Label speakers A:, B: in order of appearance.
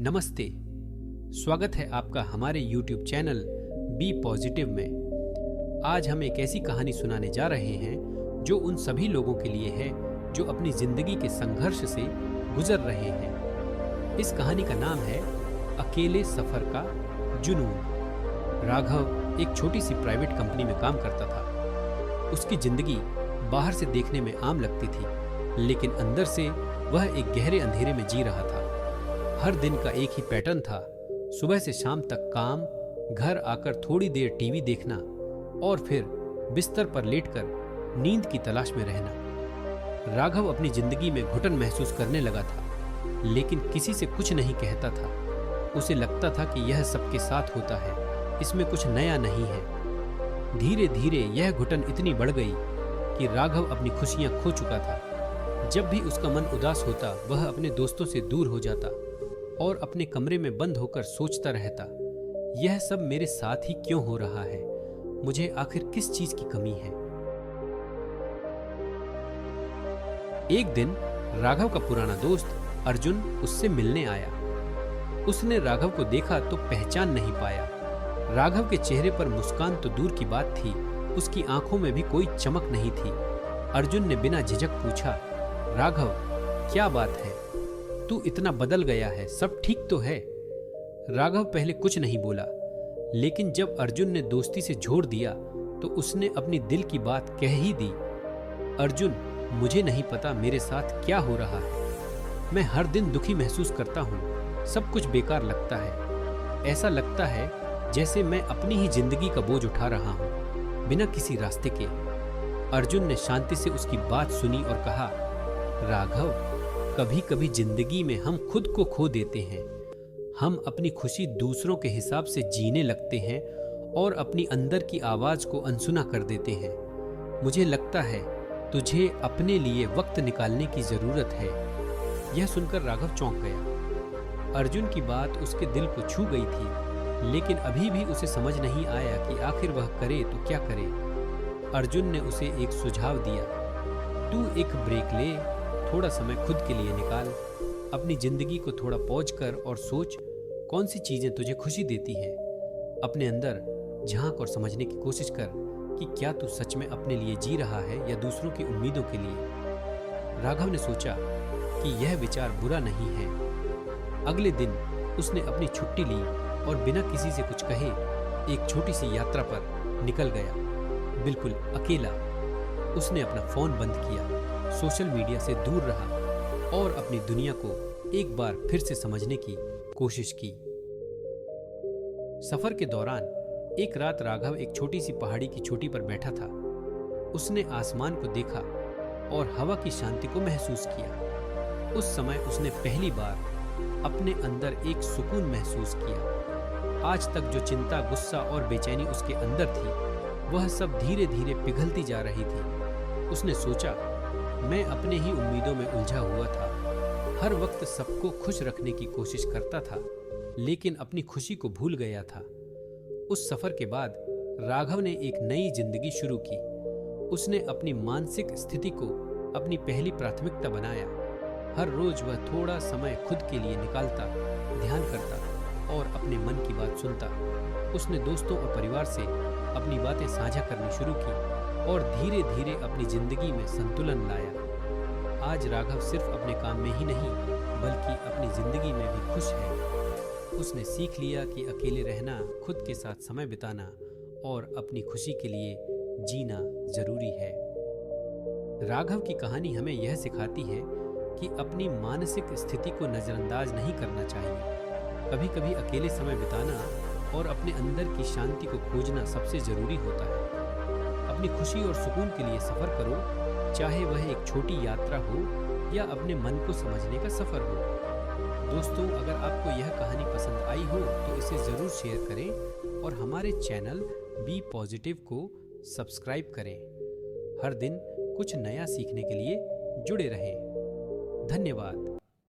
A: नमस्ते, स्वागत है आपका हमारे YouTube चैनल बी पॉजिटिव में। आज हम एक ऐसी कहानी सुनाने जा रहे हैं जो उन सभी लोगों के लिए है जो अपनी जिंदगी के संघर्ष से गुजर रहे हैं। इस कहानी का नाम है अकेले सफर का जुनून। राघव एक छोटी सी प्राइवेट कंपनी में काम करता था। उसकी जिंदगी बाहर से देखने में आम लगती थी, लेकिन अंदर से वह एक गहरे अंधेरे में जी रहा था। हर दिन का एक ही पैटर्न था, सुबह से शाम तक काम, घर आकर थोड़ी देर टीवी देखना और फिर बिस्तर पर लेटकर नींद की तलाश में रहना। राघव अपनी जिंदगी में घुटन महसूस करने लगा था, लेकिन किसी से कुछ नहीं कहता था। उसे लगता था कि यह सबके साथ होता है, इसमें कुछ नया नहीं है। धीरे धीरे यह घुटन इतनी बढ़ गई कि राघव अपनी खुशियां खो चुका था। जब भी उसका मन उदास होता, वह अपने दोस्तों से दूर हो जाता और अपने कमरे में बंद होकर सोचता रहता, यह सब मेरे साथ ही क्यों हो रहा है? मुझे आखिर किस चीज की कमी है? एक दिन राघव का पुराना दोस्त अर्जुन उससे मिलने आया। उसने राघव को देखा तो पहचान नहीं पाया। राघव के चेहरे पर मुस्कान तो दूर की बात थी, उसकी आंखों में भी कोई चमक नहीं थी। अर्जुन ने बिना झिझक पूछा, राघव, क्या बात है? तू इतना बदल गया है, सब ठीक तो है? राघव पहले कुछ नहीं बोला, लेकिन जब अर्जुन ने दोस्ती से जोड़ दिया तो उसने अपनी दिल की बात कह ही दी। अर्जुन, मुझे नहीं पता मेरे साथ क्या हो रहा है। मैं हर दिन दुखी महसूस करता हूँ, सब कुछ बेकार लगता है। ऐसा लगता है जैसे मैं अपनी ही जिंदगी का बोझ उठा रहा हूँ, बिना किसी रास्ते के। अर्जुन ने शांति से उसकी बात सुनी और कहा, राघव, कभी कभी जिंदगी में हम खुद को खो देते हैं। हम अपनी खुशी दूसरों के हिसाब से जीने लगते हैं और अपनी अंदर की आवाज को अनसुना कर देते हैं। मुझे लगता है तुझे अपने लिए वक्त निकालने की जरूरत है। यह सुनकर राघव चौंक गया। अर्जुन की बात उसके दिल को छू गई थी, लेकिन अभी भी उसे समझ नहीं आया कि आखिर वह करे तो क्या करे। अर्जुन ने उसे एक सुझाव दिया, तू एक ब्रेक ले, थोड़ा समय खुद के लिए निकाल। अपनी जिंदगी को थोड़ा पॉज कर और सोच, कौन सी चीजें तुझे खुशी देती हैं। अपने अंदर झांक और समझने की कोशिश कर कि क्या तू सच में अपने लिए जी रहा है या दूसरों की उम्मीदों के लिए। राघव ने सोचा कि यह विचार बुरा नहीं है। अगले दिन उसने अपनी छुट्टी ली और बिना किसी से कुछ कहे एक छोटी सी यात्रा पर निकल गया, बिल्कुल अकेला। उसने अपना फोन बंद किया, सोशल मीडिया से दूर रहा और अपनी दुनिया को एक बार फिर से समझने की कोशिश की। सफर के दौरान एक रात राघव एक छोटी सी पहाड़ी की चोटी पर बैठा था। उसने आसमान को देखा और हवा की शांति को महसूस किया। उस समय उसने पहली बार अपने अंदर एक सुकून महसूस किया। आज तक जो चिंता, गुस्सा और बेचैनी उसके अंदर थी, वह सब धीरे धीरे पिघलती जा रही थी। उसने सोचा, मैं अपने ही उम्मीदों में उलझा हुआ था। हर वक्त सबको खुश रखने की कोशिश करता था, लेकिन अपनी खुशी को भूल गया था। उस सफर के बाद राघव ने एक नई जिंदगी शुरू की। उसने अपनी मानसिक स्थिति को अपनी पहली प्राथमिकता बनाया। हर रोज वह थोड़ा समय खुद के लिए निकालता, ध्यान करता और अपने मन की बात सुनता। उसने दोस्तों और परिवार से अपनी बातें साझा करनी शुरू की और धीरे धीरे अपनी जिंदगी में संतुलन लाया। आज राघव सिर्फ अपने काम में ही नहीं, बल्कि अपनी जिंदगी में भी खुश है। उसने सीख लिया कि अकेले रहना, खुद के साथ समय बिताना और अपनी खुशी के लिए जीना जरूरी है। राघव की कहानी हमें यह सिखाती है कि अपनी मानसिक स्थिति को नजरअंदाज नहीं करना चाहिए। कभी कभी अकेले समय बिताना और अपने अंदर की शांति को खोजना सबसे जरूरी होता है। अपनी खुशी और सुकून के लिए सफर करो, चाहे वह एक छोटी यात्रा हो या अपने मन को समझने का सफर हो। दोस्तों, अगर आपको यह कहानी पसंद आई हो तो इसे जरूर शेयर करें और हमारे चैनल बी पॉजिटिव को सब्सक्राइब करें। हर दिन कुछ नया सीखने के लिए जुड़े रहें। धन्यवाद।